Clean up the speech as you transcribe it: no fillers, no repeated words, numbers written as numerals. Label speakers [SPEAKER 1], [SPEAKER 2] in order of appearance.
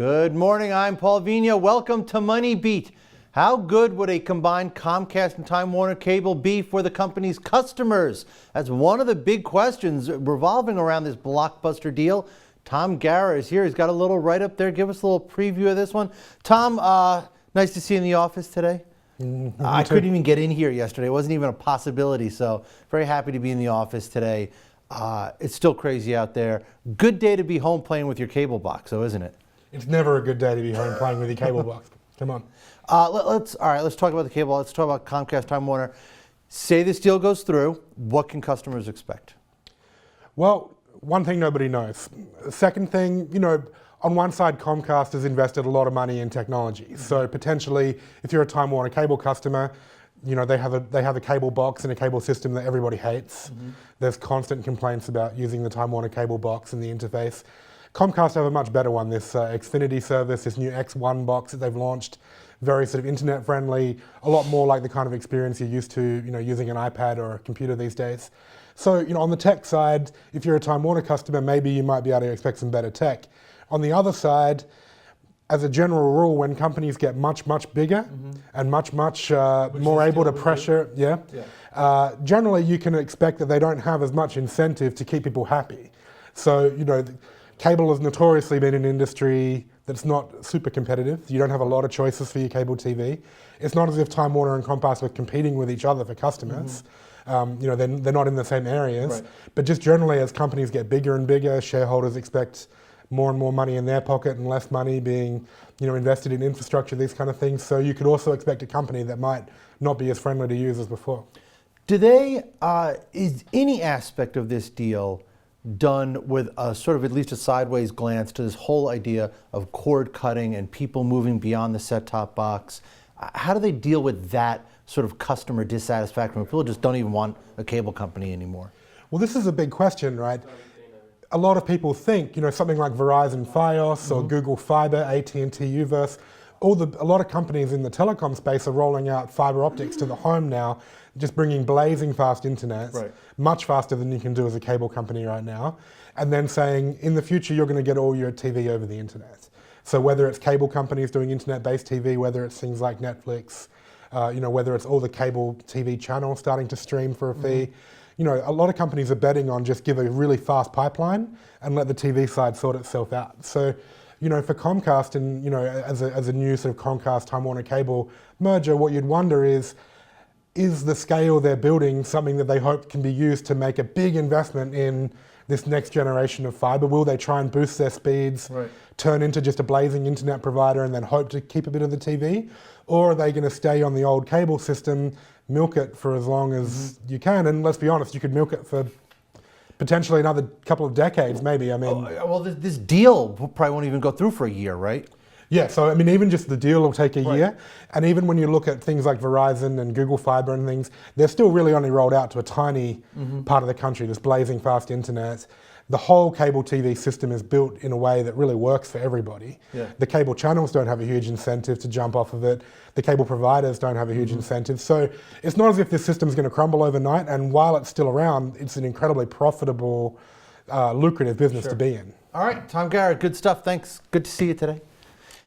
[SPEAKER 1] Good morning, I'm Paul Vigna. Welcome to MoneyBeat. How good would a combined Comcast and Time Warner cable be for the company's customers? That's one of the big questions revolving around this blockbuster deal. Tom Gara is here. He's got a little write-up there. Give us a little preview of this one. Tom, nice to see you in the office today. I couldn't even get in here yesterday. It wasn't even a possibility, so very happy to be in the office today. It's still crazy out there. Good day to be home playing with your cable box, though, isn't it?
[SPEAKER 2] It's never a good day to be home playing with your cable box. Come on.
[SPEAKER 1] Let's talk about the cable. Let's talk about Comcast Time Warner. Say this deal goes through, what can customers expect?
[SPEAKER 2] Well, one thing nobody knows. Second thing, on one side, Comcast has invested a lot of money in technology. So potentially, if you're a Time Warner cable customer, they have a cable box and a cable system that everybody hates. There's constant complaints about using the Time Warner cable box and the interface. Comcast have a much better one, this Xfinity service, this new X1 box that they've launched, very sort of internet friendly, a lot more like the kind of experience you're used to, using an iPad or a computer these days. So, on the tech side, if you're a Time Warner customer, maybe you might be able to expect some better tech. On the other side, as a general rule, when companies get much, much bigger and much more able to pressure, generally you can expect that they don't have as much incentive to keep people happy. So, cable has notoriously been an industry that's not super competitive. You don't have a lot of choices for your cable TV. It's not as if Time Warner and Comcast were competing with each other for customers. They're not in the same areas. Right. But just generally, as companies get bigger and bigger, shareholders expect more and more money in their pocket and less money being invested in infrastructure, these kind of things. So you could also expect a company that might not be as friendly to use as before.
[SPEAKER 1] Is any aspect of this deal done with a sort of at least a sideways glance to this whole idea of cord cutting and people moving beyond the set-top box? How do they deal with that sort of customer dissatisfaction when people just don't even want a cable company anymore?
[SPEAKER 2] Well, this is a big question, right? A lot of people think, something like Verizon Fios or Google Fiber, AT&T Uverse, a lot of companies in the telecom space are rolling out fiber optics to the home now, just bringing blazing fast internet, much faster than you can do as a cable company right now, and then saying, in the future, you're going to get all your TV over the internet. So whether it's cable companies doing internet-based TV, whether it's things like Netflix, whether it's all the cable TV channels starting to stream for a fee, a lot of companies are betting on just give a really fast pipeline and let the TV side sort itself out. So, for Comcast and, as a new sort of Comcast Time Warner Cable merger, what you'd wonder is the scale they're building something that they hope can be used to make a big investment in this next generation of fiber? Will they try and boost their speeds, turn into just a blazing internet provider and then hope to keep a bit of the TV? Or are they going to stay on the old cable system, milk it for as long as you can? And let's be honest, you could milk it for potentially another couple of decades, maybe.
[SPEAKER 1] This deal probably won't even go through for a year, right?
[SPEAKER 2] Yeah, so even just the deal will take a year. And even when you look at things like Verizon and Google Fiber and things, they're still really only rolled out to a tiny part of the country, this blazing fast internet. The whole cable TV system is built in a way that really works for everybody. The cable channels don't have a huge incentive to jump off of it. The cable providers don't have a huge incentive. So it's not as if this system's going to crumble overnight. And while it's still around, it's an incredibly profitable, lucrative business to be in.
[SPEAKER 1] All right, Tom Gara, good stuff. Thanks. Good to see you today.